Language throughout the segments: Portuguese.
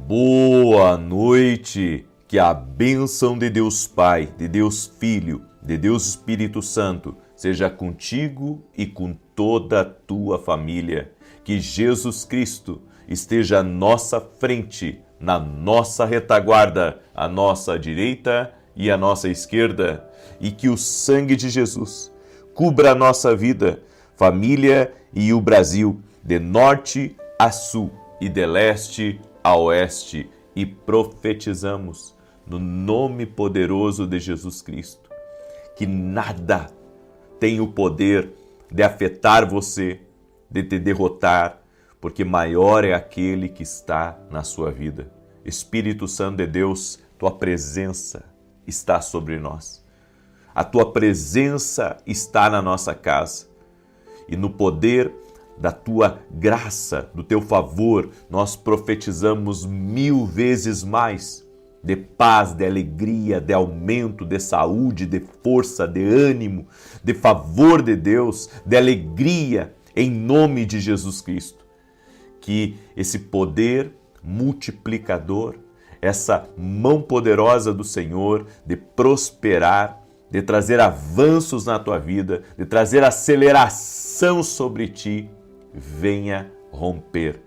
Boa noite, que a bênção de Deus Pai, de Deus Filho, de Deus Espírito Santo seja contigo e com toda a tua família. Que Jesus Cristo esteja à nossa frente, na nossa retaguarda, à nossa direita e à nossa esquerda, e que o sangue de Jesus cubra a nossa vida, família e o Brasil, de norte a sul e de leste a oeste, e profetizamos no nome poderoso de Jesus Cristo que nada tem o poder de afetar você, de te derrotar, porque maior é aquele que está na sua vida. Espírito Santo de Deus, tua presença está sobre nós. A tua presença está na nossa casa. E no poder da tua graça, do teu favor, nós profetizamos 1000 vezes mais de paz, de alegria, de aumento, de saúde, de força, de ânimo, de favor de Deus, de alegria, em nome de Jesus Cristo. Que esse poder multiplicador, essa mão poderosa do Senhor de prosperar, de trazer avanços na tua vida, de trazer aceleração sobre ti, venha romper.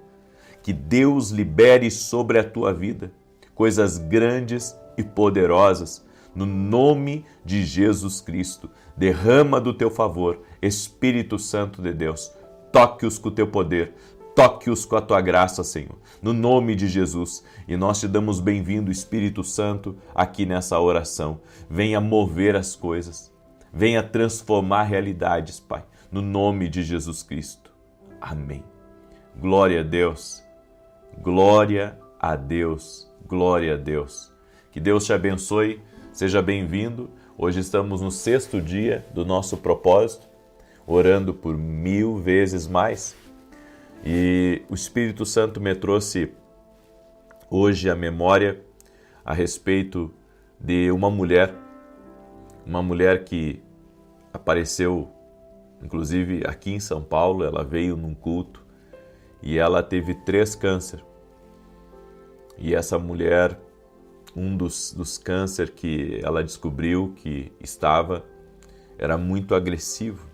Que Deus libere sobre a tua vida coisas grandes e poderosas, no nome de Jesus Cristo. Derrama do teu favor, Espírito Santo de Deus, toque-os com o teu poder, toque-os com a tua graça, Senhor, no nome de Jesus. E nós te damos bem-vindo, Espírito Santo, aqui nessa oração. Venha mover as coisas, venha transformar realidades, Pai, no nome de Jesus Cristo. Amém. Glória a Deus, glória a Deus, glória a Deus. Que Deus te abençoe, seja bem-vindo. Hoje estamos no 6º dia do nosso propósito, orando por 1000 vezes mais. E o Espírito Santo me trouxe hoje a memória a respeito de uma mulher que apareceu, inclusive aqui em São Paulo. Ela veio num culto e ela teve 3 cânceres. E essa mulher, um dos cânceres que ela descobriu que estava, era muito agressivo.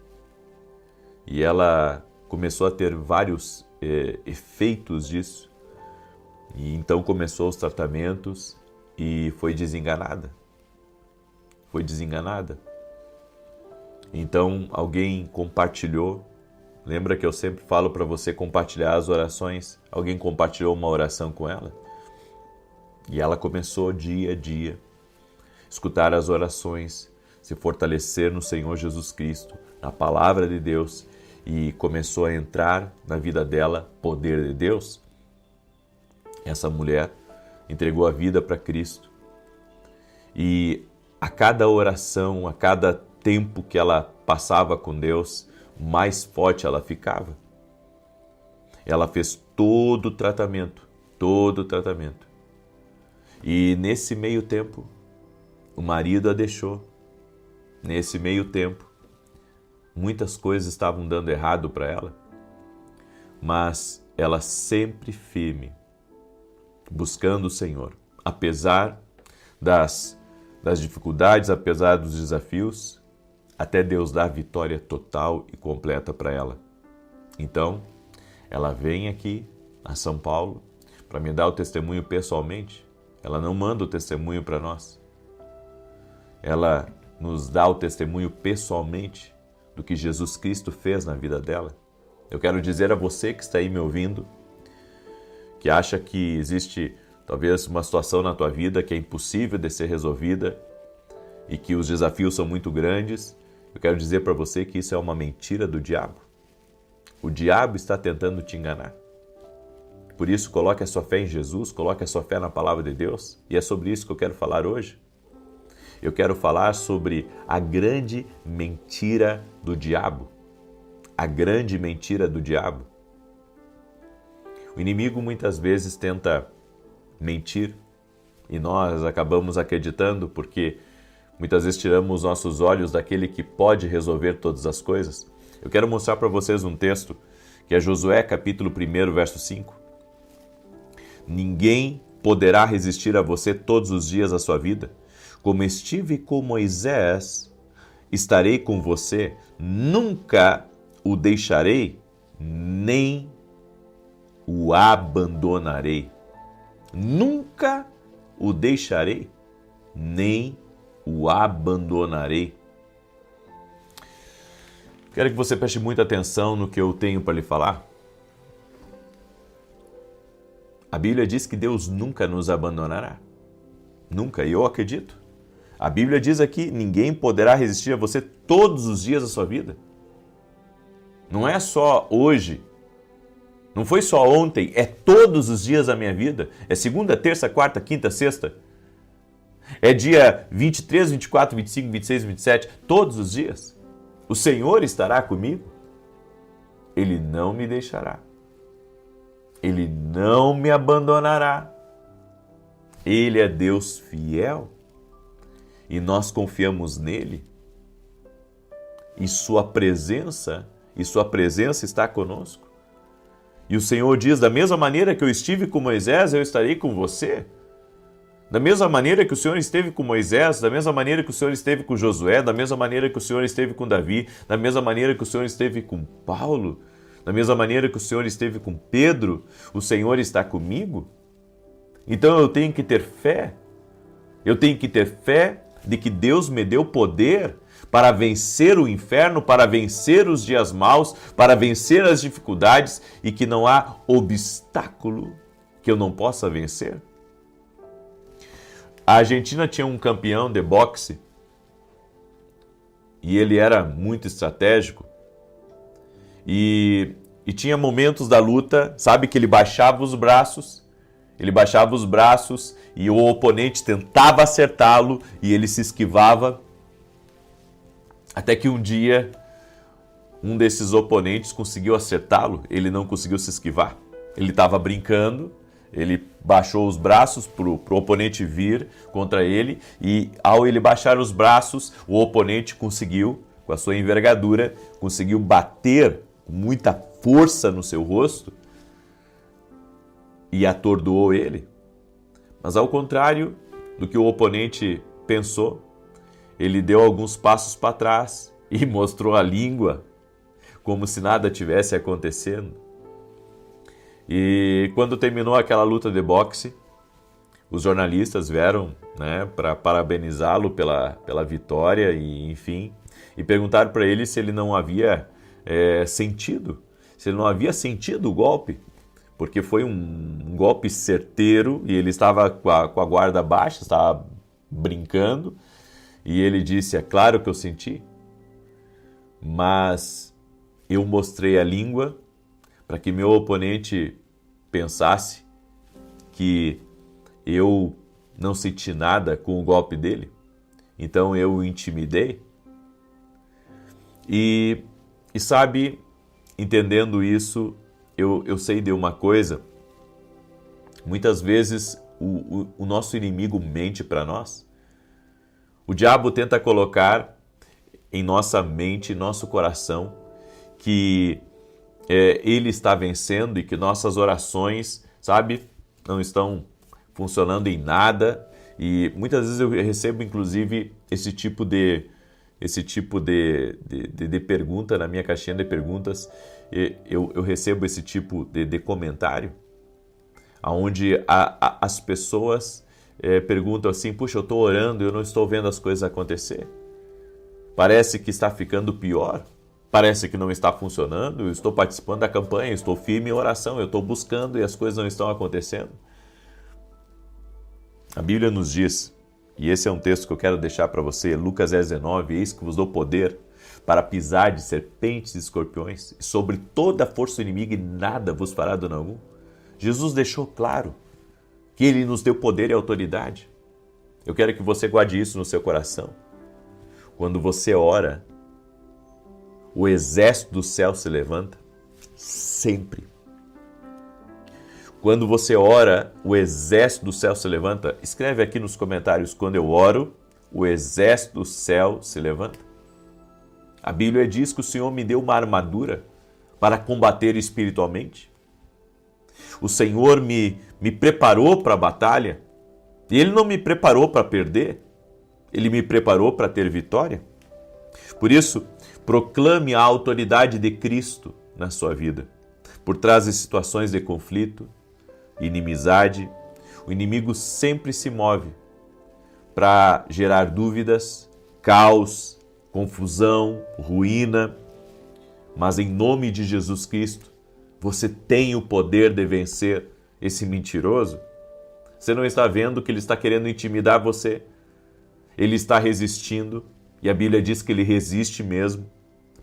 E ela começou a ter vários efeitos disso. E então começou os tratamentos e foi desenganada. Então alguém compartilhou. Lembra que eu sempre falo para você compartilhar as orações? Alguém compartilhou uma oração com ela? E ela começou dia a dia escutar as orações, se fortalecer no Senhor Jesus Cristo, na palavra de Deus, e começou a entrar na vida dela poder de Deus. Essa mulher entregou a vida para Cristo. E a cada oração, a cada tempo que ela passava com Deus, mais forte ela ficava. Ela fez todo o tratamento. E nesse meio tempo, o marido a deixou. Nesse meio tempo, muitas coisas estavam dando errado para ela, mas ela sempre firme, buscando o Senhor, apesar das dificuldades, apesar dos desafios, até Deus dar vitória total e completa para ela. Então, ela vem aqui a São Paulo para me dar o testemunho pessoalmente. Ela não manda o testemunho para nós. Ela nos dá o testemunho pessoalmente do que Jesus Cristo fez na vida dela. Eu quero dizer a você que está aí me ouvindo, que acha que existe talvez uma situação na tua vida que é impossível de ser resolvida e que os desafios são muito grandes, eu quero dizer para você que isso é uma mentira do diabo. O diabo está tentando te enganar. Por isso, coloque a sua fé em Jesus, coloque a sua fé na palavra de Deus, e é sobre isso que eu quero falar hoje. Eu quero falar sobre a grande mentira do diabo. A grande mentira do diabo. O inimigo muitas vezes tenta mentir e nós acabamos acreditando porque muitas vezes tiramos os nossos olhos daquele que pode resolver todas as coisas. Eu quero mostrar para vocês um texto que é Josué capítulo 1, verso 5. Ninguém poderá resistir a você todos os dias da sua vida? Como estive com Moisés, estarei com você, nunca o deixarei, nem o abandonarei. Nunca o deixarei, nem o abandonarei. Quero que você preste muita atenção no que eu tenho para lhe falar. A Bíblia diz que Deus nunca nos abandonará. Nunca, e eu acredito. A Bíblia diz aqui, ninguém poderá resistir a você todos os dias da sua vida. Não é só hoje, não foi só ontem, é todos os dias da minha vida. É segunda, terça, quarta, quinta, sexta. É dia 23, 24, 25, 26, 27, todos os dias. O Senhor estará comigo. Ele não me deixará. Ele não me abandonará. Ele é Deus fiel. E nós confiamos nele. E sua presença está conosco. E o Senhor diz, da mesma maneira que eu estive com Moisés, eu estarei com você. Da mesma maneira que o Senhor esteve com Moisés, da mesma maneira que o Senhor esteve com Josué, da mesma maneira que o Senhor esteve com Davi, da mesma maneira que o Senhor esteve com Paulo, da mesma maneira que o Senhor esteve com Pedro, o Senhor está comigo. Então eu tenho que ter fé. Eu tenho que ter fé de que Deus me deu poder para vencer o inferno, para vencer os dias maus, para vencer as dificuldades e que não há obstáculo que eu não possa vencer. A Argentina tinha um campeão de boxe e ele era muito estratégico e tinha momentos da luta, sabe, que ele baixava os braços e o oponente tentava acertá-lo e ele se esquivava. Até que um dia, um desses oponentes conseguiu acertá-lo, ele não conseguiu se esquivar. Ele estava brincando, ele baixou os braços para o oponente vir contra ele e ao ele baixar os braços, o oponente conseguiu, com a sua envergadura, conseguiu bater com muita força no seu rosto e atordoou ele. Mas ao contrário do que o oponente pensou, ele deu alguns passos para trás e mostrou a língua, como se nada tivesse acontecendo. E quando terminou aquela luta de boxe, os jornalistas vieram, para parabenizá-lo pela vitória e enfim, e perguntaram para ele se ele não havia sentido o golpe, porque foi um golpe certeiro e ele estava com a guarda baixa, estava brincando. E ele disse, é claro que eu senti, mas eu mostrei a língua para que meu oponente pensasse que eu não senti nada com o golpe dele. Então eu o intimidei. E sabe, entendendo isso, eu sei de uma coisa. Muitas vezes o nosso inimigo mente para nós. O diabo tenta colocar em nossa mente, em nosso coração, que ele está vencendo e que nossas orações, sabe, não estão funcionando em nada. E muitas vezes eu recebo, inclusive, esse tipo de pergunta na minha caixinha de perguntas. Eu recebo esse tipo de comentário, onde as pessoas perguntam assim, puxa, eu estou orando e eu não estou vendo as coisas acontecer. Parece que está ficando pior, parece que não está funcionando, eu estou participando da campanha, estou firme em oração, eu estou buscando e as coisas não estão acontecendo. A Bíblia nos diz, e esse é um texto que eu quero deixar para você, Lucas 19, eis que vos dou poder para pisar de serpentes e escorpiões, e sobre toda a força do inimigo e nada vos fará dano algum. Jesus deixou claro que Ele nos deu poder e autoridade. Eu quero que você guarde isso no seu coração. Quando você ora, o exército do céu se levanta, sempre. Quando você ora, o exército do céu se levanta. Escreve aqui nos comentários, quando eu oro, o exército do céu se levanta. A Bíblia diz que o Senhor me deu uma armadura para combater espiritualmente. O Senhor me preparou para a batalha. E Ele não me preparou para perder. Ele me preparou para ter vitória. Por isso, proclame a autoridade de Cristo na sua vida. Por trás de situações de conflito, inimizade, o inimigo sempre se move para gerar dúvidas, caos, confusão, ruína. Mas em nome de Jesus Cristo, você tem o poder de vencer esse mentiroso. Você não está vendo que ele está querendo intimidar você. Ele está resistindo, e a Bíblia diz que ele resiste mesmo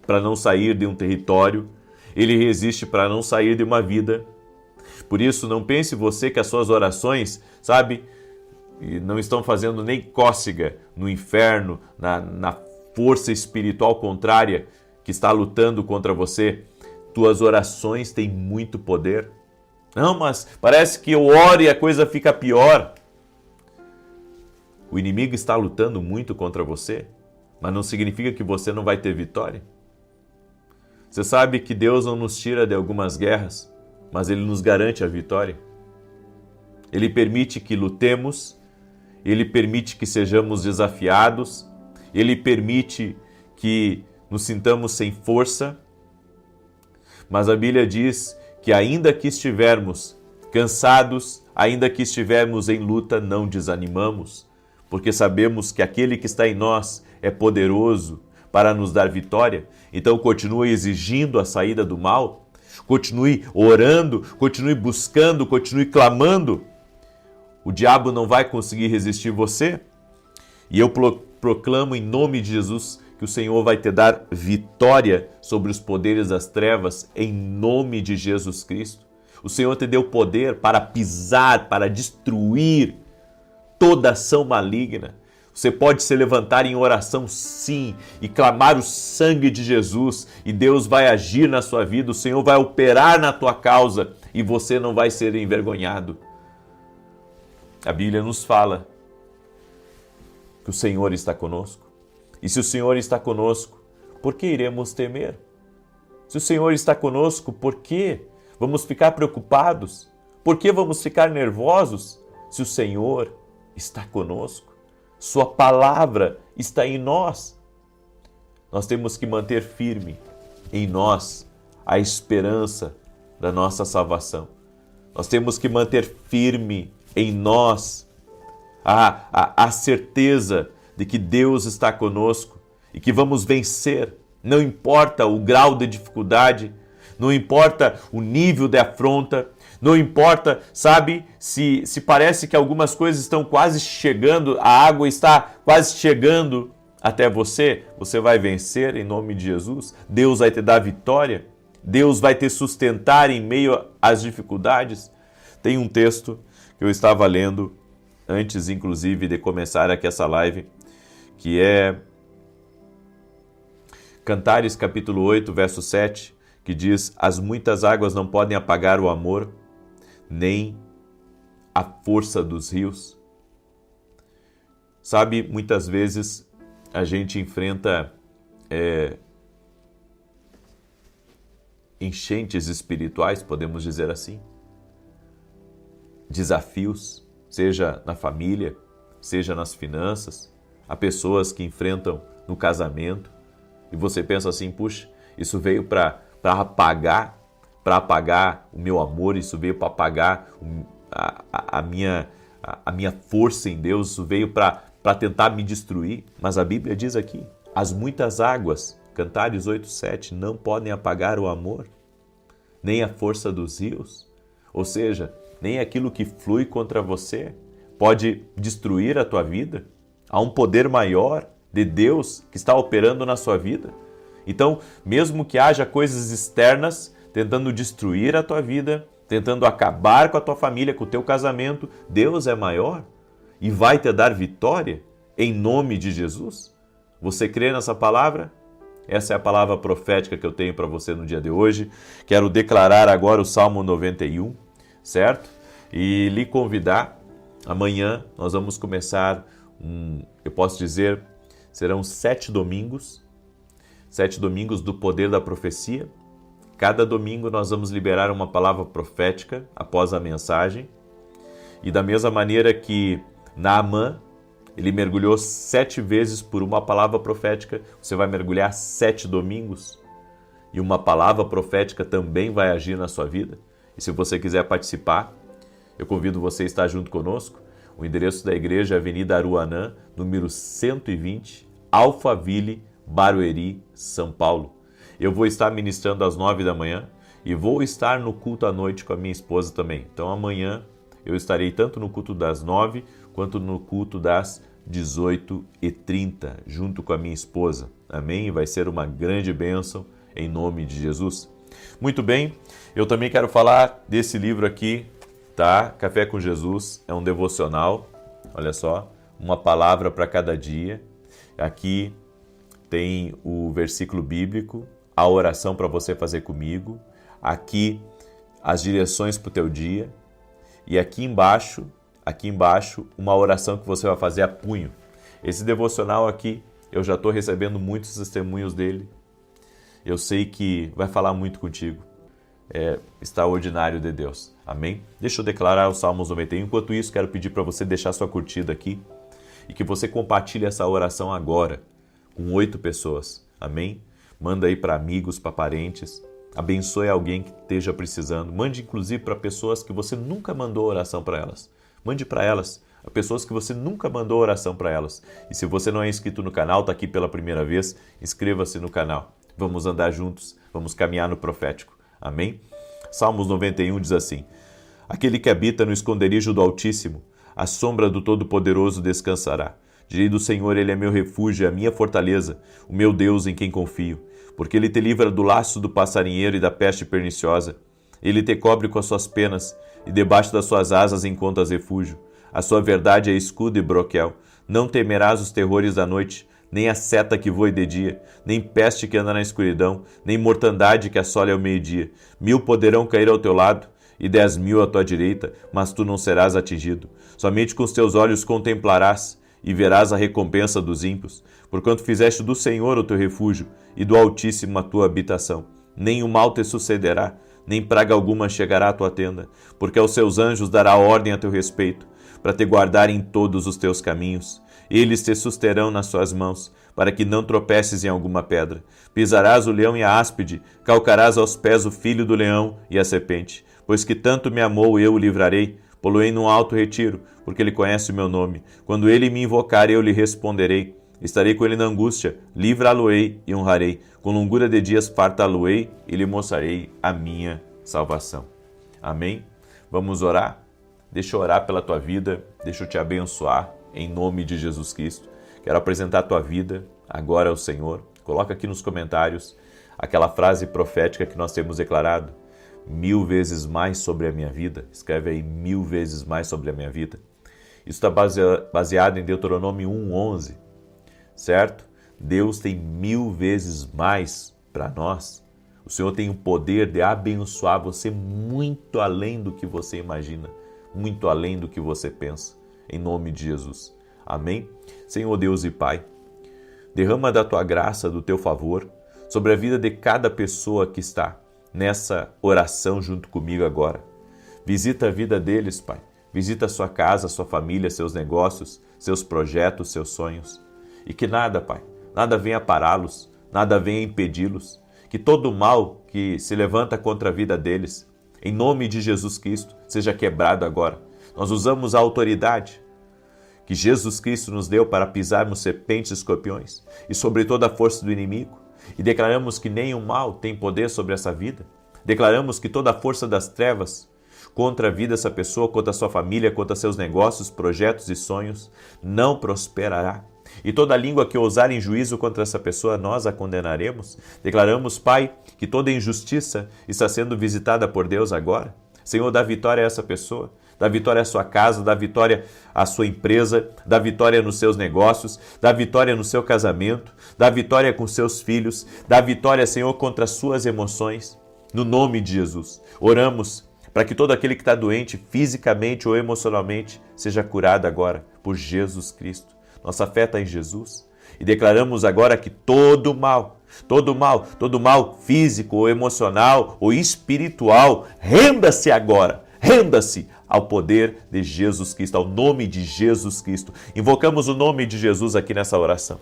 para não sair de um território. Ele resiste para não sair de uma vida. Por isso, não pense você que as suas orações, não estão fazendo nem cócega no inferno, na força espiritual contrária que está lutando contra você. Tuas orações têm muito poder. Não, mas parece que eu oro e a coisa fica pior. O inimigo está lutando muito contra você, mas não significa que você não vai ter vitória. Você sabe que Deus não nos tira de algumas guerras, mas Ele nos garante a vitória. Ele permite que lutemos, Ele permite que sejamos desafiados, Ele permite que nos sintamos sem força, mas a Bíblia diz que ainda que estivermos cansados, ainda que estivermos em luta, não desanimamos, porque sabemos que aquele que está em nós é poderoso para nos dar vitória. Então continue exigindo a saída do mal, continue orando, continue buscando, continue clamando. O diabo não vai conseguir resistir você. E eu proclamo em nome de Jesus que o Senhor vai te dar vitória sobre os poderes das trevas em nome de Jesus Cristo. O Senhor te deu poder para pisar, para destruir toda ação maligna. Você pode se levantar em oração, sim, e clamar o sangue de Jesus, e Deus vai agir na sua vida, o Senhor vai operar na tua causa, e você não vai ser envergonhado. A Bíblia nos fala que o Senhor está conosco. E se o Senhor está conosco, por que iremos temer? Se o Senhor está conosco, por que vamos ficar preocupados? Por que vamos ficar nervosos? Se o Senhor está conosco, Sua palavra está em nós. Nós temos que manter firme em nós a esperança da nossa salvação. Nós temos que manter firme em nós a certeza de que Deus está conosco e que vamos vencer. Não importa o grau de dificuldade, não importa o nível de afronta, não importa, se parece que algumas coisas estão quase chegando, a água está quase chegando até você, você vai vencer em nome de Jesus. Deus vai te dar vitória, Deus vai te sustentar em meio às dificuldades. Tem um texto que eu estava lendo antes, inclusive, de começar aqui essa live, que é Cantares capítulo 8, verso 7, que diz: as muitas águas não podem apagar o amor, nem a força dos rios. Muitas vezes a gente enfrenta enchentes espirituais, podemos dizer assim, desafios, seja na família, seja nas finanças. Há pessoas que enfrentam no casamento e você pensa assim: puxa, isso veio para apagar o meu amor, isso veio para apagar a minha força em Deus, isso veio para tentar me destruir. Mas a Bíblia diz aqui: as muitas águas, Cantares 8:7, não podem apagar o amor, nem a força dos rios. Ou seja, nem aquilo que flui contra você pode destruir a tua vida. Há um poder maior de Deus que está operando na sua vida. Então, mesmo que haja coisas externas tentando destruir a tua vida, tentando acabar com a tua família, com o teu casamento, Deus é maior e vai te dar vitória em nome de Jesus. Você crê nessa palavra? Essa é a palavra profética que eu tenho para você no dia de hoje. Quero declarar agora o Salmo 91, certo? E lhe convidar, amanhã nós vamos começar, eu posso dizer, serão 7 domingos do poder da profecia. Cada domingo nós vamos liberar uma palavra profética após a mensagem. E da mesma maneira que Naamã, ele mergulhou 7 vezes por uma palavra profética, você vai mergulhar 7 domingos e uma palavra profética também vai agir na sua vida. E se você quiser participar, eu convido você a estar junto conosco. O endereço da igreja é Avenida Aruanã, número 120, Alphaville, Barueri, São Paulo. Eu vou estar ministrando às 9 da manhã e vou estar no culto à noite com a minha esposa também. Então amanhã eu estarei tanto no culto das 9 quanto no culto das 18h30, junto com a minha esposa. Amém? Vai ser uma grande bênção em nome de Jesus. Muito bem, eu também quero falar desse livro aqui, tá? Café com Jesus, é um devocional, olha só, uma palavra para cada dia. Aqui tem o versículo bíblico, a oração para você fazer comigo, aqui as direções para o teu dia e aqui embaixo, uma oração que você vai fazer a punho. Esse devocional aqui, eu já estou recebendo muitos testemunhos dele. Eu sei que vai falar muito contigo. É extraordinário de Deus. Amém? Deixa eu declarar o Salmos 91. Enquanto isso, quero pedir para você deixar sua curtida aqui e que você compartilhe essa oração agora com 8 pessoas. Amém? Manda aí para amigos, para parentes. Abençoe alguém que esteja precisando. Mande inclusive para pessoas que você nunca mandou oração para elas. Mande para elas, a pessoas que você nunca mandou oração para elas. E se você não é inscrito no canal, está aqui pela primeira vez, inscreva-se no canal. Vamos andar juntos, vamos caminhar no profético. Amém? Salmos 91 diz assim: Aquele que habita no esconderijo do Altíssimo, à sombra do Todo-Poderoso descansará. Direi do Senhor, Ele é meu refúgio, a minha fortaleza, o meu Deus em quem confio. Porque Ele te livra do laço do passarinheiro e da peste perniciosa. Ele te cobre com as suas penas, e debaixo das suas asas encontras refúgio. A sua verdade é escudo e broquel. Não temerás os terrores da noite, nem a seta que voe de dia, nem peste que anda na escuridão, nem mortandade que assole ao meio-dia. 1000 poderão cair ao teu lado, e 10.000 à tua direita, mas tu não serás atingido. Somente com os teus olhos contemplarás, e verás a recompensa dos ímpios, porquanto fizeste do Senhor o teu refúgio, e do Altíssimo a tua habitação. Nem o mal te sucederá, nem praga alguma chegará à tua tenda, porque aos seus anjos dará ordem a teu respeito, para te guardar em todos os teus caminhos. Eles te susterão nas suas mãos, para que não tropeces em alguma pedra. Pisarás o leão e a áspide, calcarás aos pés o filho do leão e a serpente. Pois que tanto me amou, eu o livrarei, poloei num alto retiro, porque ele conhece o meu nome. Quando ele me invocar, eu lhe responderei. Estarei com ele na angústia, livrá-lo-ei e honrarei. Com longura de dias fartá-lo-ei e lhe mostrarei a minha salvação. Amém? Vamos orar? Deixa eu orar pela tua vida, deixa eu te abençoar em nome de Jesus Cristo. Quero apresentar a tua vida agora ao Senhor. Coloca aqui nos comentários aquela frase profética que nós temos declarado. 1000 vezes mais sobre a minha vida. Escreve aí 1000 vezes mais sobre a minha vida. Isso está baseado em Deuteronômio 1:11, certo? Deus tem 1000 vezes mais para nós. O Senhor tem o poder de abençoar você muito além do que você imagina, muito além do que você pensa, em nome de Jesus. Amém? Senhor Deus e Pai, derrama da tua graça, do teu favor, sobre a vida de cada pessoa que está nessa oração junto comigo agora. Visita a vida deles, Pai. Visita a sua casa, a sua família, seus negócios, seus projetos, seus sonhos. E que nada, Pai, nada venha pará-los, nada venha impedi-los. Que todo mal que se levanta contra a vida deles, em nome de Jesus Cristo, seja quebrado agora. Nós usamos a autoridade que Jesus Cristo nos deu para pisarmos serpentes e escorpiões e sobre toda a força do inimigo. E declaramos que nenhum mal tem poder sobre essa vida. Declaramos que toda a força das trevas contra a vida dessa pessoa, contra a sua família, contra seus negócios, projetos e sonhos, não prosperará. E toda língua que ousar em juízo contra essa pessoa, nós a condenaremos. Declaramos, Pai, que toda injustiça está sendo visitada por Deus agora. Senhor, dá vitória a essa pessoa, dá vitória à sua casa, dá vitória à sua empresa, dá vitória nos seus negócios, dá vitória no seu casamento, dá vitória com seus filhos, dá vitória, Senhor, contra as suas emoções. No nome de Jesus, oramos para que todo aquele que está doente, fisicamente ou emocionalmente, seja curado agora por Jesus Cristo. Nossa fé está em Jesus. E declaramos agora que todo mal Todo mal físico ou emocional ou espiritual, renda-se agora, renda-se ao poder de Jesus Cristo, ao nome de Jesus Cristo. Invocamos o nome de Jesus aqui nessa oração.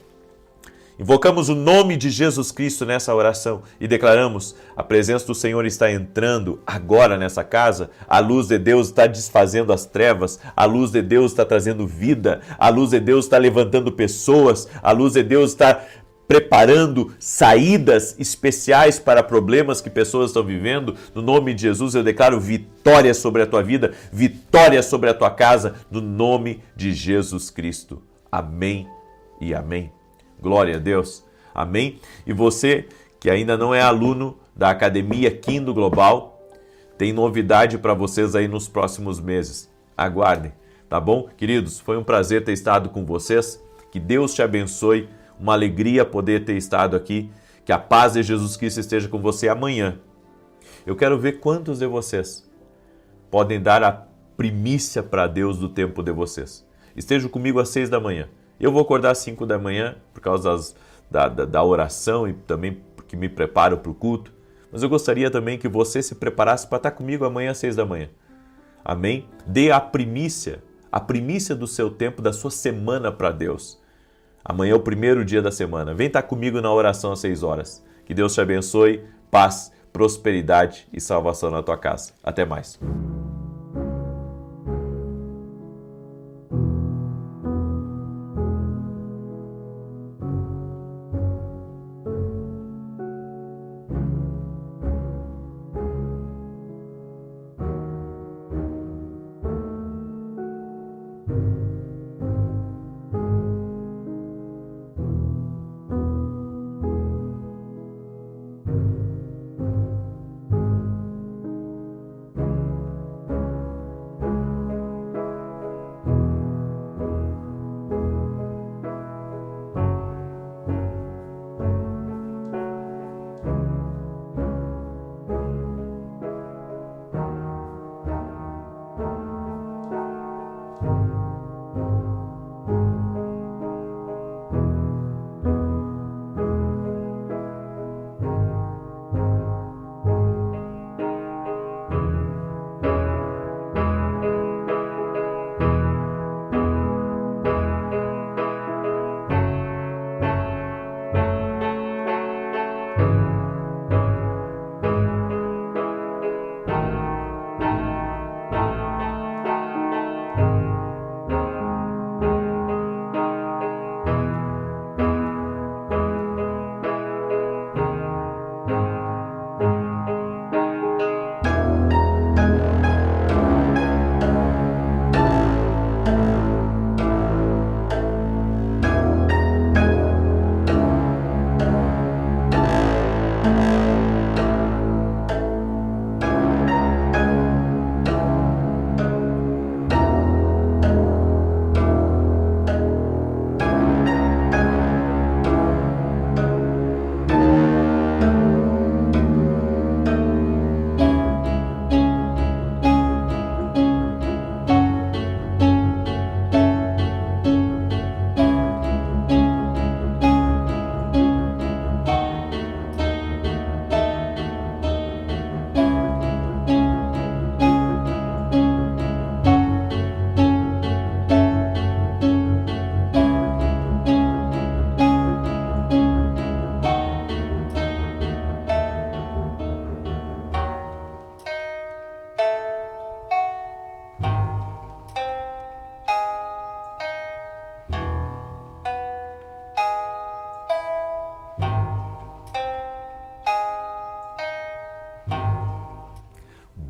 Invocamos o nome de Jesus Cristo nessa oração e declaramos: a presença do Senhor está entrando agora nessa casa, a luz de Deus está desfazendo as trevas, a luz de Deus está trazendo vida, a luz de Deus está levantando pessoas, a luz de Deus está preparando saídas especiais para problemas que pessoas estão vivendo. No nome de Jesus eu declaro vitória sobre a tua vida, vitória sobre a tua casa, no nome de Jesus Cristo. Amém e amém. Glória a Deus. Amém? E você que ainda não é aluno da Academia Quindo Global, tem novidade para vocês aí nos próximos meses. Aguardem, tá bom? Queridos, foi um prazer ter estado com vocês. Que Deus te abençoe. Uma alegria poder ter estado aqui. Que a paz de Jesus Cristo esteja com você amanhã. Eu quero ver quantos de vocês podem dar a primícia para Deus do tempo de vocês. Estejam comigo às 6 da manhã. Eu vou acordar às 5 da manhã por causa da oração e também porque me preparo para o culto. Mas eu gostaria também que você se preparasse para estar comigo amanhã às 6 da manhã. Amém? Dê a primícia do seu tempo, da sua semana para Deus. Amanhã é o primeiro dia da semana. Vem estar comigo na oração às 6 horas. Que Deus te abençoe, paz, prosperidade e salvação na tua casa. Até mais.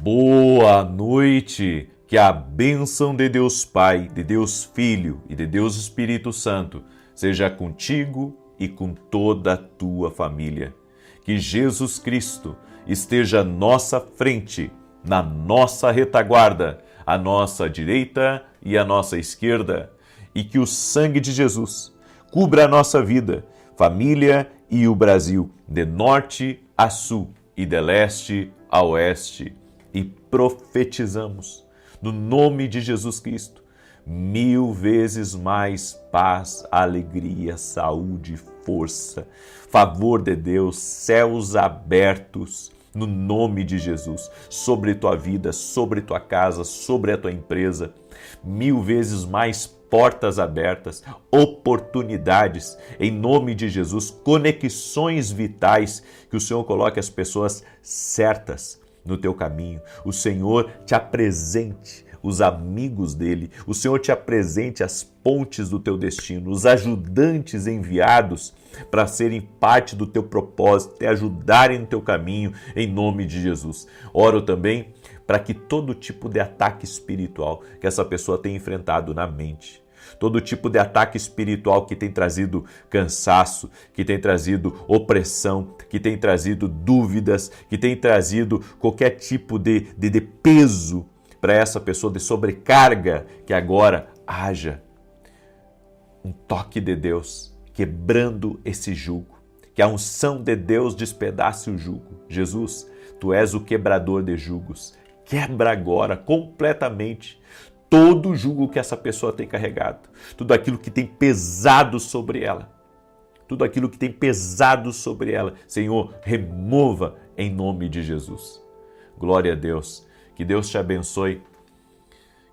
Boa noite! Que a bênção de Deus Pai, de Deus Filho e de Deus Espírito Santo seja contigo e com toda a tua família. Que Jesus Cristo esteja à nossa frente, na nossa retaguarda, à nossa direita e à nossa esquerda, e que o sangue de Jesus cubra a nossa vida, família e o Brasil, de norte a sul e de leste a oeste. E profetizamos, no nome de Jesus Cristo, 1000 vezes mais paz, alegria, saúde, força, favor de Deus, céus abertos, no nome de Jesus, sobre tua vida, sobre tua casa, sobre a tua empresa, 1000 vezes mais portas abertas, oportunidades, em nome de Jesus, conexões vitais, que o Senhor coloque as pessoas certas no teu caminho, o Senhor te apresente os amigos dele, o Senhor te apresente as pontes do teu destino, os ajudantes enviados para serem parte do teu propósito, te ajudarem no teu caminho, em nome de Jesus. Oro também para que todo tipo de ataque espiritual que essa pessoa tem enfrentado na mente, todo tipo de ataque espiritual que tem trazido cansaço, que tem trazido opressão, que tem trazido dúvidas, que tem trazido qualquer tipo de peso para essa pessoa, de sobrecarga, que agora haja um toque de Deus quebrando esse jugo, que a unção de Deus despedace o jugo. Jesus, tu és o quebrador de jugos. Quebra agora completamente todo o jugo que essa pessoa tem carregado, tudo aquilo que tem pesado sobre ela, tudo aquilo que tem pesado sobre ela. Senhor, remova em nome de Jesus. Glória a Deus. Que Deus te abençoe,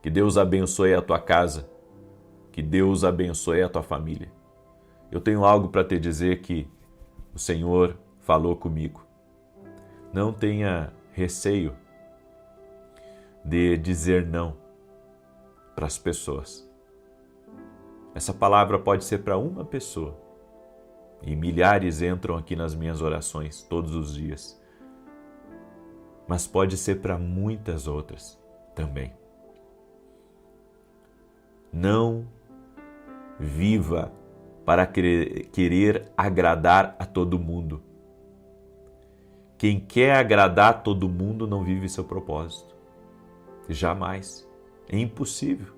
que Deus abençoe a tua casa, que Deus abençoe a tua família. Eu tenho algo para te dizer que o Senhor falou comigo. Não tenha receio de dizer não para as pessoas. Essa palavra pode ser para uma pessoa e milhares entram aqui nas minhas orações todos os dias. Mas pode ser para muitas outras também. Não viva para querer agradar a todo mundo. Quem quer agradar a todo mundo não vive seu propósito. Jamais. É impossível.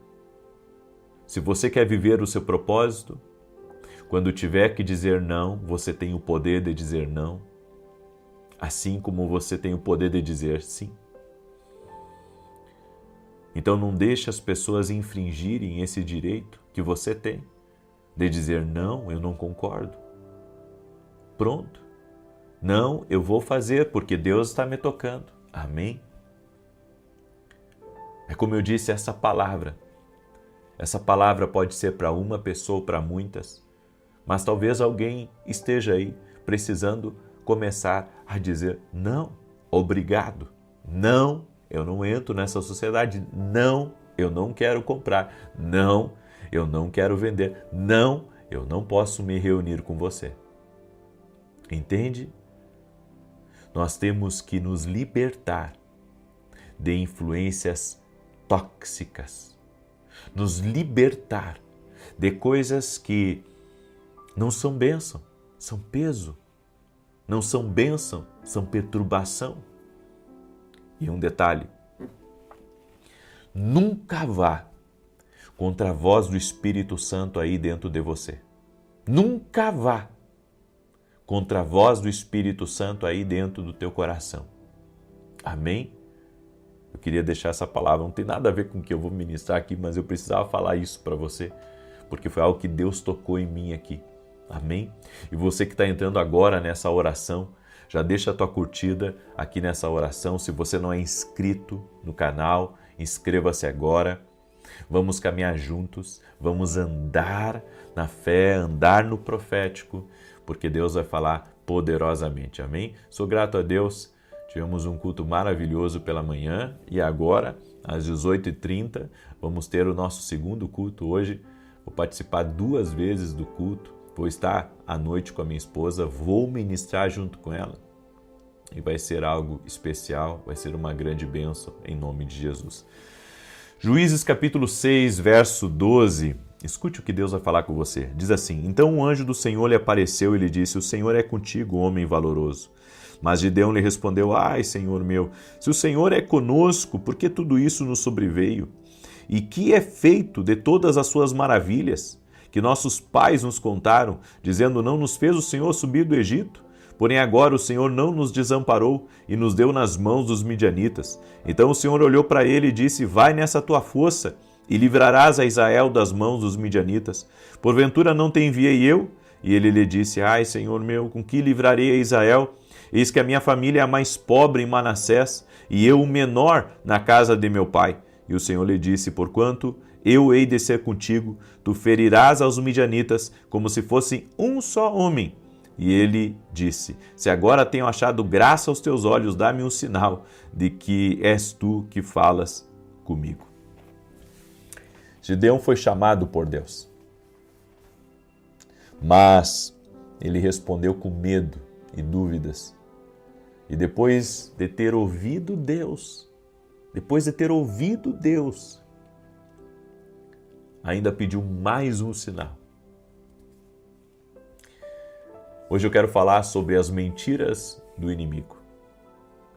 Se você quer viver o seu propósito, quando tiver que dizer não, você tem o poder de dizer não. Assim como você tem o poder de dizer sim. Então não deixe as pessoas infringirem esse direito que você tem de dizer não, eu não concordo. Pronto. Não, eu vou fazer porque Deus está me tocando. Amém? É como eu disse, essa palavra pode ser para uma pessoa ou para muitas, mas talvez alguém esteja aí precisando começar a dizer não, obrigado, não, eu não entro nessa sociedade, não, eu não quero comprar, não, eu não quero vender, não, eu não posso me reunir com você. Entende? Nós temos que nos libertar de influências tóxicas, nos libertar de coisas que não são bênção, são peso. Não são bênção, são perturbação. E um detalhe, nunca vá contra a voz do Espírito Santo aí dentro de você. Nunca vá contra a voz do Espírito Santo aí dentro do teu coração. Amém? Eu queria deixar essa palavra, não tem nada a ver com o que eu vou ministrar aqui, mas eu precisava falar isso para você, porque foi algo que Deus tocou em mim aqui. Amém? E você que está entrando agora nessa oração, já deixa a tua curtida aqui nessa oração. Se você não é inscrito no canal, inscreva-se agora. Vamos caminhar juntos, vamos andar na fé, andar no profético, porque Deus vai falar poderosamente. Amém? Sou grato a Deus. Tivemos um culto maravilhoso pela manhã e agora, às 18h30, vamos ter o nosso segundo culto hoje. Vou participar 2 vezes do culto. Vou estar à noite com a minha esposa, vou ministrar junto com ela e vai ser algo especial, vai ser uma grande bênção em nome de Jesus. Juízes capítulo 6, verso 12, escute o que Deus vai falar com você. Diz assim: Então um anjo do Senhor lhe apareceu e lhe disse: O Senhor é contigo, homem valoroso. Mas Gideão lhe respondeu: Ai, Senhor meu, se o Senhor é conosco, por que tudo isso nos sobreveio? E que é feito de todas as suas maravilhas que nossos pais nos contaram, dizendo: Não nos fez o Senhor subir do Egito? Porém agora o Senhor não nos desamparou e nos deu nas mãos dos midianitas. Então o Senhor olhou para ele e disse: Vai nessa tua força e livrarás a Israel das mãos dos midianitas. Porventura não te enviei eu? E ele lhe disse: Ai, Senhor meu, com que livrarei a Israel? Eis que a minha família é a mais pobre em Manassés, e eu o menor na casa de meu pai. E o Senhor lhe disse: Porquanto eu hei de ser contigo, tu ferirás aos midianitas como se fossem um só homem. E ele disse: Se agora tenho achado graça aos teus olhos, dá-me um sinal de que és tu que falas comigo. Gideão foi chamado por Deus, mas ele respondeu com medo e dúvidas. E depois de ter ouvido Deus, ainda pediu mais um sinal. Hoje eu quero falar sobre as mentiras do inimigo.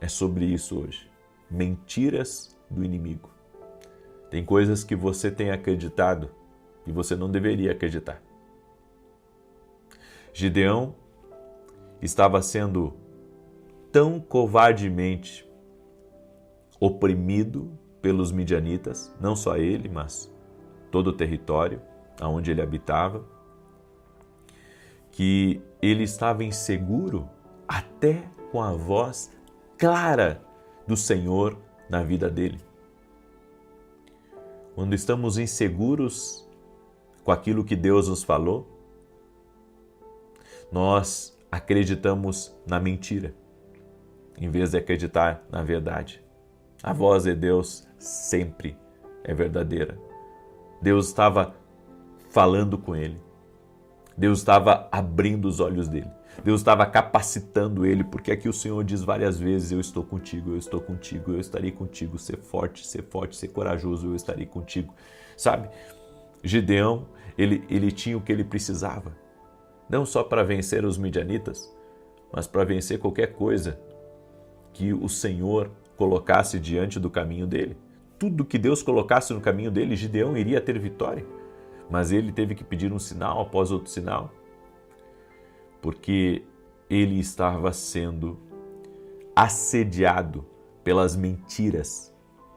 É sobre isso hoje. Mentiras do inimigo. Tem coisas que você tem acreditado e você não deveria acreditar. Gideão estava sendo tão covardemente oprimido pelos midianitas, não só ele, mas todo o território onde ele habitava, que ele estava inseguro até com a voz clara do Senhor na vida dele. Quando estamos inseguros com aquilo que Deus nos falou, nós acreditamos na mentira, em vez de acreditar na verdade. A voz de Deus sempre é verdadeira. Deus estava falando com ele. Deus estava abrindo os olhos dele. Deus estava capacitando ele, porque aqui o Senhor diz várias vezes: eu estou contigo, eu estarei contigo, ser forte, ser corajoso, eu estarei contigo. Sabe, Gideão, ele tinha o que ele precisava, não só para vencer os midianitas, mas para vencer qualquer coisa que o Senhor colocasse diante do caminho dele. Tudo que Deus colocasse no caminho dele, Gideão iria ter vitória. Mas ele teve que pedir um sinal após outro sinal, porque ele estava sendo assediado pelas mentiras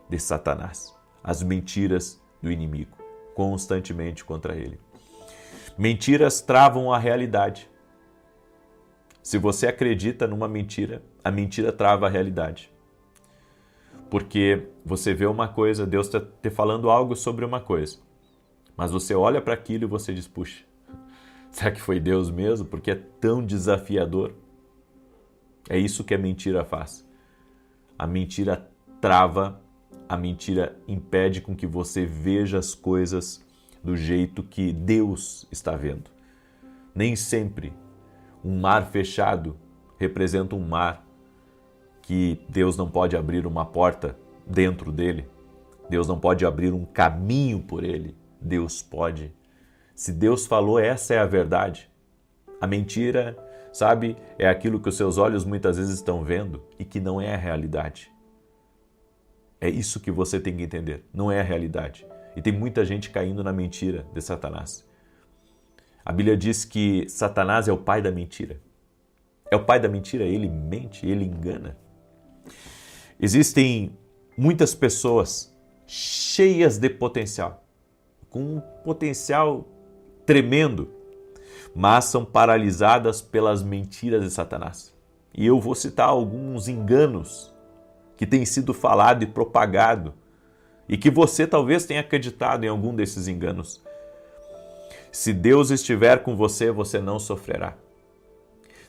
de Satanás, as mentiras do inimigo, constantemente contra ele. Mentiras travam a realidade. Se você acredita numa mentira, a mentira trava a realidade. Porque você vê uma coisa, Deus está te falando algo sobre uma coisa, mas você olha para aquilo e você diz: puxa, será que foi Deus mesmo? Porque é tão desafiador. É isso que a mentira faz. A mentira trava, a mentira impede com que você veja as coisas do jeito que Deus está vendo. Nem sempre um mar fechado representa um mar que Deus não pode abrir uma porta dentro dele. Deus não pode abrir um caminho por ele. Deus pode. Se Deus falou, essa é a verdade. A mentira, sabe, é aquilo que os seus olhos muitas vezes estão vendo e que não é a realidade. É isso que você tem que entender. Não é a realidade. E tem muita gente caindo na mentira de Satanás. A Bíblia diz que Satanás é o pai da mentira. É o pai da mentira, ele mente, ele engana. Existem muitas pessoas cheias de potencial, com um potencial tremendo, mas são paralisadas pelas mentiras de Satanás. E eu vou citar alguns enganos que têm sido falado e propagado, e que você talvez tenha acreditado em algum desses enganos. Se Deus estiver com você, você não sofrerá.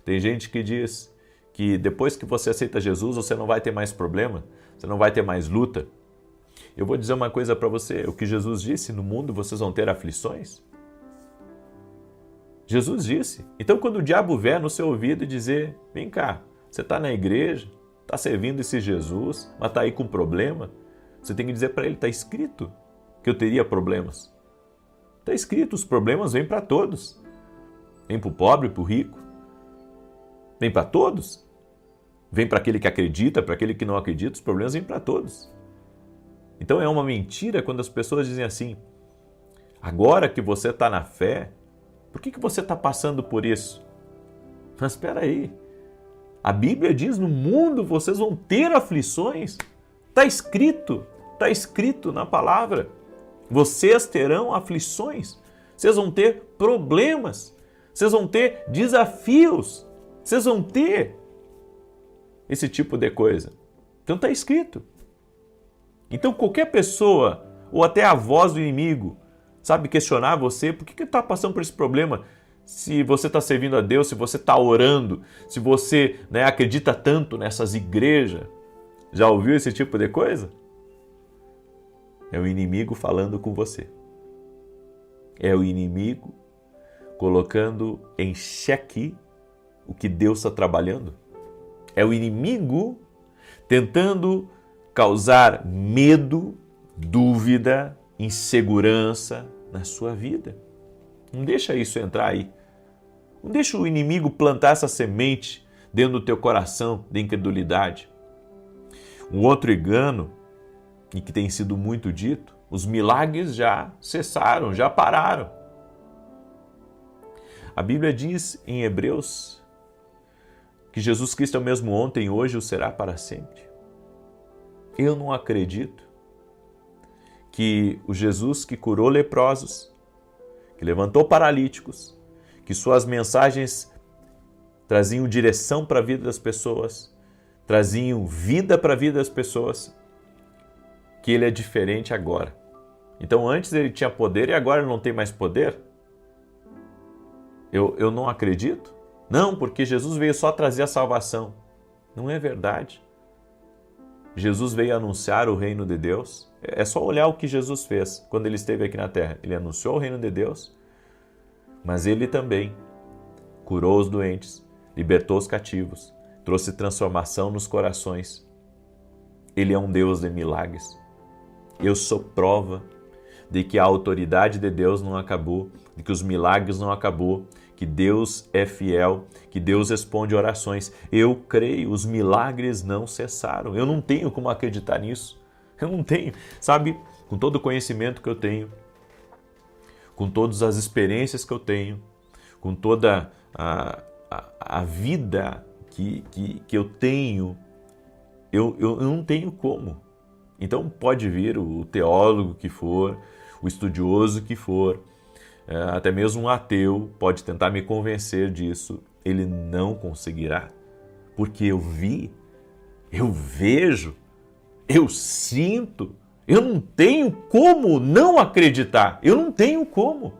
Tem gente que diz que depois que você aceita Jesus, você não vai ter mais problema, você não vai ter mais luta. Eu vou dizer uma coisa para você, o que Jesus disse: no mundo vocês vão ter aflições. Jesus disse. Então quando o diabo vier no seu ouvido e dizer: vem cá, você está na igreja, está servindo esse Jesus, mas está aí com problema, você tem que dizer para ele: está escrito que eu teria problemas. Está escrito, os problemas vêm para todos. Vem para o pobre, para o rico. Vem para todos. Vem para aquele que acredita, para aquele que não acredita, os problemas vêm para todos. Então é uma mentira quando as pessoas dizem assim: agora que você está na fé, por que você está passando por isso? Mas espera aí, a Bíblia diz: no mundo vocês vão ter aflições. Está escrito na palavra. Vocês terão aflições, vocês vão ter problemas, vocês vão ter desafios, vocês vão ter esse tipo de coisa. Então está escrito. Então qualquer pessoa, ou até a voz do inimigo, sabe, questionar você, por que está passando por esse problema? Se você está servindo a Deus, se você está orando, se você, acredita tanto nessas igrejas, já ouviu esse tipo de coisa? É o inimigo falando com você. É o inimigo colocando em xeque o que Deus está trabalhando. É o inimigo tentando causar medo, dúvida, insegurança na sua vida. Não deixa isso entrar aí. Não deixa o inimigo plantar essa semente dentro do teu coração de incredulidade. Um outro engano, e que tem sido muito dito, os milagres já cessaram, já pararam. A Bíblia diz em Hebreus que Jesus Cristo é o mesmo ontem, hoje e o será para sempre. Eu não acredito que o Jesus que curou leprosos, que levantou paralíticos, que suas mensagens traziam direção para a vida das pessoas, traziam vida para a vida das pessoas, que ele é diferente agora. Então antes ele tinha poder e agora ele não tem mais poder? Eu não acredito? Não, porque Jesus veio só trazer a salvação. Não é verdade. Jesus veio anunciar o reino de Deus. É só olhar o que Jesus fez quando ele esteve aqui na terra. Ele anunciou o reino de Deus, mas ele também curou os doentes, libertou os cativos, trouxe transformação nos corações. Ele é um Deus de milagres. Eu sou prova de que a autoridade de Deus não acabou, de que os milagres não acabou, que Deus é fiel, que Deus responde orações. Eu creio, os milagres não cessaram. Eu não tenho como acreditar nisso. Eu não tenho, sabe? Com todo o conhecimento que eu tenho, com todas as experiências que eu tenho, com toda a vida que eu tenho, eu não tenho como. Então pode vir o teólogo que for, o estudioso que for, até mesmo um ateu pode tentar me convencer disso. Ele não conseguirá, porque eu vi, eu vejo, eu sinto, eu não tenho como não acreditar. Eu não tenho como,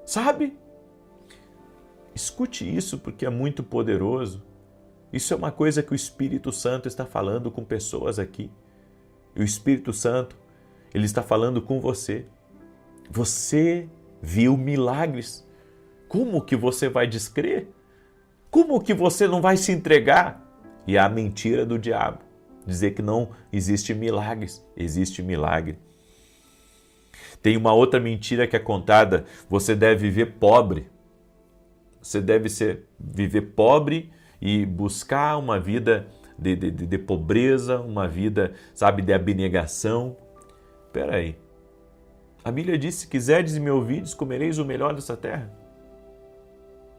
sabe? Escute isso porque é muito poderoso. Isso é uma coisa que o Espírito Santo está falando com pessoas aqui. E o Espírito Santo, ele está falando com você. Você viu milagres. Como que você vai descrer? Como que você não vai se entregar? E a mentira do diabo, dizer que não existe milagres. Existe milagre. Tem uma outra mentira que é contada, você deve viver pobre. Você deve viver pobre e buscar uma vida de pobreza, uma vida, sabe, de abnegação. Espera aí. A Bíblia diz, se quiserdes e me ouvides, comereis o melhor dessa terra.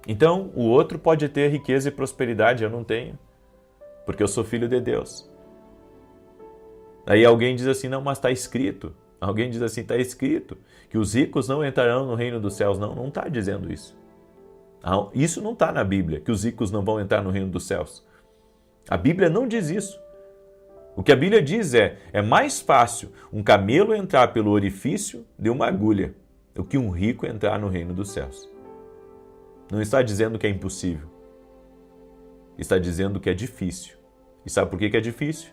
Então, o outro pode ter riqueza e prosperidade, eu não tenho, porque eu sou filho de Deus. Aí alguém diz assim, não, mas está escrito. Alguém diz assim, está escrito que os ricos não entrarão no reino dos céus. Não está dizendo isso. Isso não está na Bíblia, que os ricos não vão entrar no reino dos céus. A Bíblia não diz isso. O que a Bíblia diz é mais fácil um camelo entrar pelo orifício de uma agulha do que um rico entrar no reino dos céus. Não está dizendo que é impossível. Está dizendo que é difícil. E sabe por que é difícil?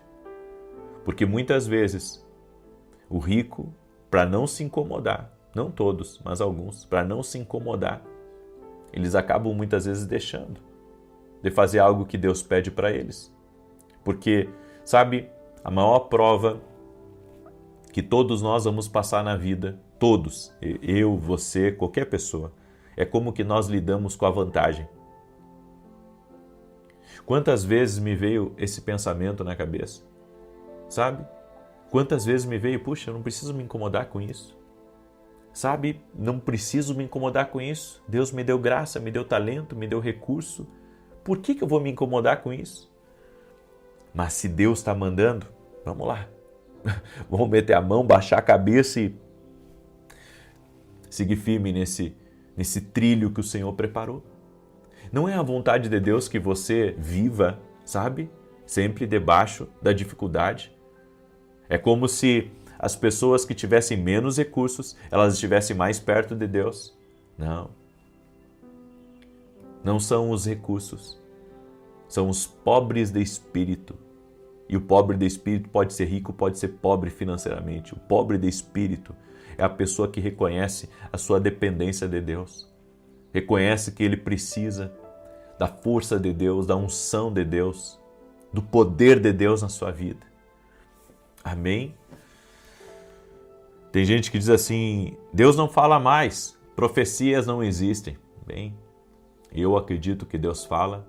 Porque muitas vezes o rico, para não se incomodar, não todos, mas alguns, para não se incomodar, eles acabam muitas vezes deixando de fazer algo que Deus pede para eles. Porque, sabe, a maior prova que todos nós vamos passar na vida, todos, eu, você, qualquer pessoa, é como que nós lidamos com a vantagem. Quantas vezes me veio esse pensamento na cabeça? Sabe? Quantas vezes me veio, puxa, eu não preciso me incomodar com isso. Sabe, não preciso me incomodar com isso. Deus me deu graça, me deu talento, me deu recurso. Por que eu vou me incomodar com isso? Mas se Deus está mandando, vamos lá. Vamos meter a mão, baixar a cabeça e seguir firme nesse trilho que o Senhor preparou. Não é a vontade de Deus que você viva, sabe? Sempre debaixo da dificuldade. É como se as pessoas que tivessem menos recursos, elas estivessem mais perto de Deus. Não. Não são os recursos. São os pobres de espírito. E o pobre de espírito pode ser rico, pode ser pobre financeiramente. O pobre de espírito é a pessoa que reconhece a sua dependência de Deus. Reconhece que ele precisa da força de Deus, da unção de Deus, do poder de Deus na sua vida. Amém? Tem gente que diz assim, Deus não fala mais, profecias não existem. Bem, eu acredito que Deus fala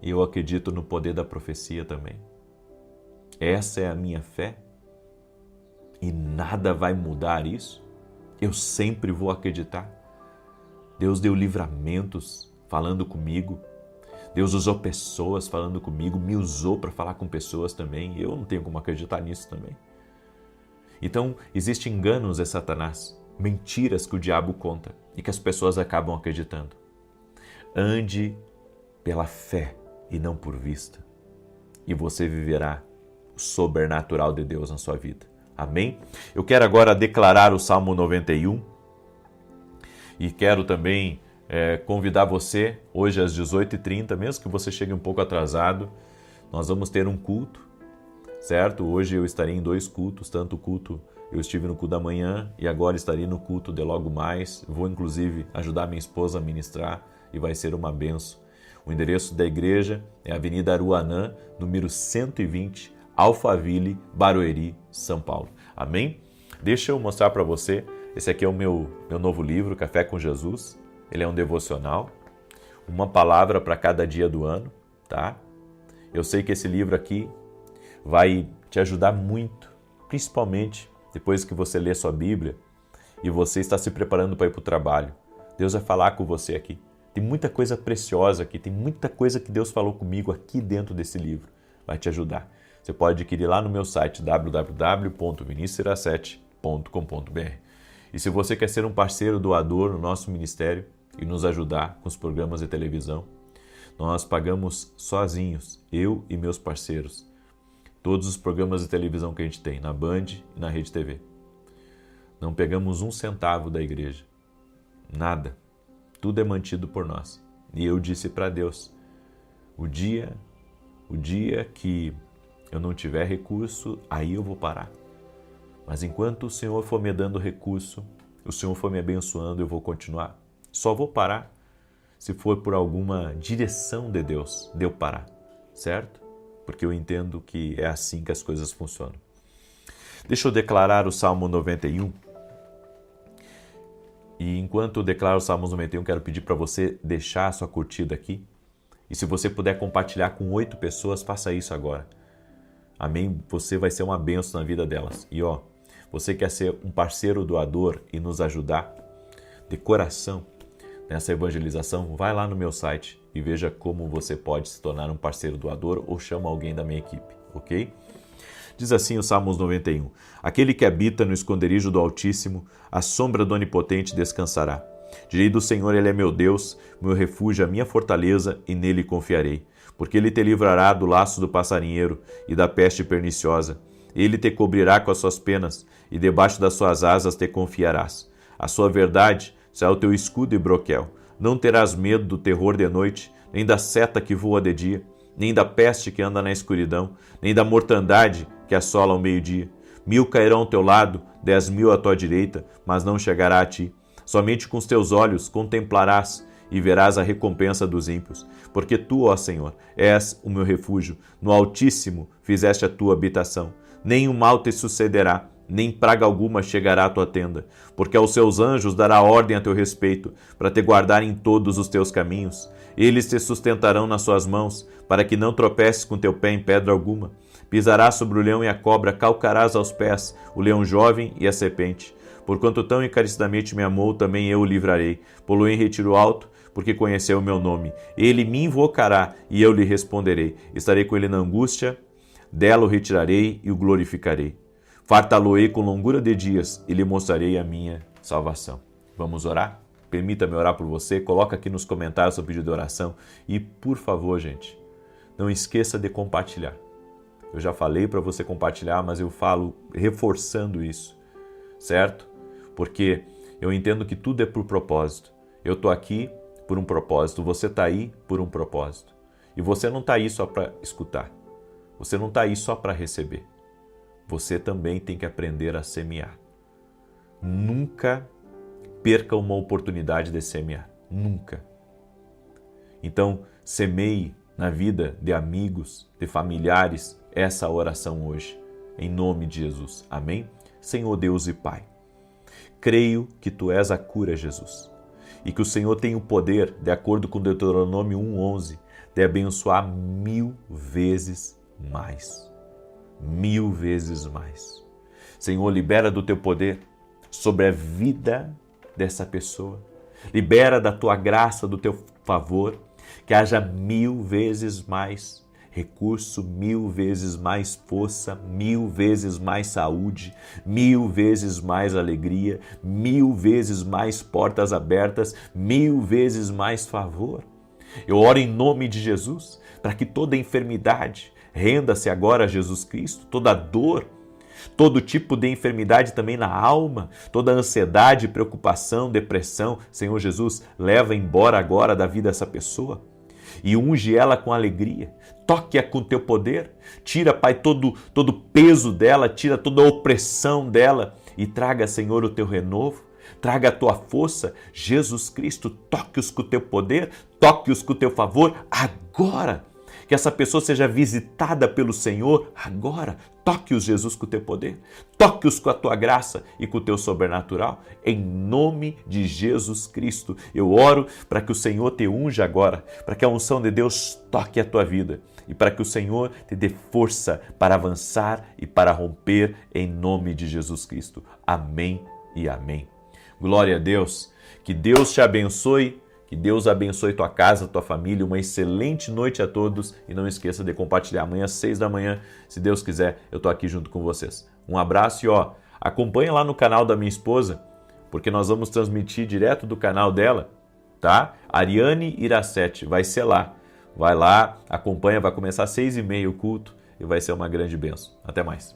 e eu acredito no poder da profecia também. Essa é a minha fé e nada vai mudar isso. Eu sempre vou acreditar. Deus deu livramentos falando comigo. Deus usou pessoas falando comigo, me usou para falar com pessoas também. Eu não tenho como acreditar nisso também. Então, existem enganos de Satanás, mentiras que o diabo conta e que as pessoas acabam acreditando. Ande pela fé e não por vista. E você viverá o sobrenatural de Deus na sua vida. Amém? Eu quero agora declarar o Salmo 91 e quero também convidar você, hoje às 18h30, mesmo que você chegue um pouco atrasado, nós vamos ter um culto, certo? Hoje eu estarei em 2 cultos, tanto o culto, eu estive no culto da manhã e agora estarei no culto de logo mais. Vou inclusive ajudar minha esposa a ministrar e vai ser uma benção. O endereço da igreja é Avenida Aruanã, número 120, Alphaville, Barueri, São Paulo. Amém? Deixa eu mostrar para você, esse aqui é o meu novo livro, Café com Jesus. Ele é um devocional, uma palavra para cada dia do ano, tá? Eu sei que esse livro aqui vai te ajudar muito, principalmente depois que você lê sua Bíblia e você está se preparando para ir para o trabalho. Deus vai falar com você aqui. Tem muita coisa preciosa aqui, tem muita coisa que Deus falou comigo aqui dentro desse livro. Vai te ajudar. Você pode adquirir lá no meu site www.vinicius07.com.br. E se você quer ser um parceiro doador no nosso ministério e nos ajudar com os programas de televisão, nós pagamos sozinhos, eu e meus parceiros, todos os programas de televisão que a gente tem na Band e na Rede TV. Não pegamos 1 centavo da igreja. Nada. Tudo é mantido por nós. E eu disse para Deus, o dia que eu não tiver recurso, aí eu vou parar. Mas enquanto o Senhor for me dando recurso, o Senhor for me abençoando, eu vou continuar. Só vou parar se for por alguma direção de Deus, de eu parar, certo? Porque eu entendo que é assim que as coisas funcionam. Deixa eu declarar o Salmo 91. E enquanto eu declaro o Salmo 91, quero pedir para você deixar a sua curtida aqui. E se você puder compartilhar com 8 pessoas, faça isso agora. Amém? Você vai ser uma bênção na vida delas. E você quer ser um parceiro doador e nos ajudar de coração nessa evangelização? Vai lá no meu site e veja como você pode se tornar um parceiro doador ou chama alguém da minha equipe, ok? Diz assim o Salmos 91. Aquele que habita no esconderijo do Altíssimo, à sombra do Onipotente descansará. Direi do Senhor, Ele é meu Deus, meu refúgio, a minha fortaleza, e nele confiarei. Porque Ele te livrará do laço do passarinheiro e da peste perniciosa. Ele te cobrirá com as suas penas, e debaixo das suas asas te confiarás. A sua verdade será o teu escudo e broquel. Não terás medo do terror de noite, nem da seta que voa de dia, nem da peste que anda na escuridão, nem da mortandade que assola ao meio-dia. 1000 cairão ao teu lado, 10.000 à tua direita, mas não chegará a ti. Somente com os teus olhos contemplarás e verás a recompensa dos ímpios. Porque tu, ó Senhor, és o meu refúgio, no Altíssimo fizeste a tua habitação. Nenhum mal te sucederá, nem praga alguma chegará à tua tenda, porque aos seus anjos dará ordem a teu respeito, para te guardar em todos os teus caminhos. Eles te sustentarão nas suas mãos, para que não tropeces com teu pé em pedra alguma. Pisarás sobre o leão e a cobra, calcarás aos pés o leão jovem e a serpente. Porquanto tão encarecidamente me amou, também eu o livrarei. Pô-lo em retiro alto, porque conheceu o meu nome. Ele me invocará, e eu lhe responderei. Estarei com ele na angústia, dela o retirarei e o glorificarei. Fartá-lo-ei com longura de dias e lhe mostrarei a minha salvação. Vamos orar? Permita-me orar por você, coloca aqui nos comentários seu pedido de oração e, por favor, gente, não esqueça de compartilhar. Eu já falei para você compartilhar, mas eu falo reforçando isso, certo? Porque eu entendo que tudo é por propósito. Eu estou aqui por um propósito, você está aí por um propósito. E você não está aí só para escutar, você não está aí só para receber. Você também tem que aprender a semear. Nunca perca uma oportunidade de semear. Nunca. Então, semeie na vida de amigos, de familiares, essa oração hoje. Em nome de Jesus. Amém? Senhor Deus e Pai, creio que Tu és a cura, Jesus. E que o Senhor tem o poder, de acordo com Deuteronômio 1:11, de abençoar 1000 vezes mais. 1000 vezes mais. Senhor, libera do Teu poder sobre a vida dessa pessoa. Libera da Tua graça, do Teu favor, que haja 1000 vezes mais recurso, 1000 vezes mais força, 1000 vezes mais saúde, 1000 vezes mais alegria, 1000 vezes mais portas abertas, 1000 vezes mais favor. Eu oro em nome de Jesus para que toda enfermidade renda-se agora a Jesus Cristo, toda dor, todo tipo de enfermidade também na alma, toda ansiedade, preocupação, depressão, Senhor Jesus, leva embora agora da vida dessa pessoa e unge ela com alegria. Toque-a com Teu poder, tira, Pai, todo o peso dela, tira toda a opressão dela e traga, Senhor, o Teu renovo, traga a Tua força. Jesus Cristo, toque-os com o Teu poder, toque-os com o Teu favor agora. Que essa pessoa seja visitada pelo Senhor agora. Toque-os, Jesus, com o Teu poder. Toque-os com a Tua graça e com o Teu sobrenatural. Em nome de Jesus Cristo, eu oro para que o Senhor te unja agora, para que a unção de Deus toque a tua vida e para que o Senhor te dê força para avançar e para romper em nome de Jesus Cristo. Amém e amém. Glória a Deus. Que Deus te abençoe. Que Deus abençoe tua casa, tua família, uma excelente noite a todos e não esqueça de compartilhar amanhã às 6 da manhã, se Deus quiser, eu tô aqui junto com vocês. Um abraço e acompanha lá no canal da minha esposa, porque nós vamos transmitir direto do canal dela, tá? Ariane Iracete, vai ser lá. Vai lá, acompanha, vai começar às 6h30 o culto e vai ser uma grande bênção. Até mais.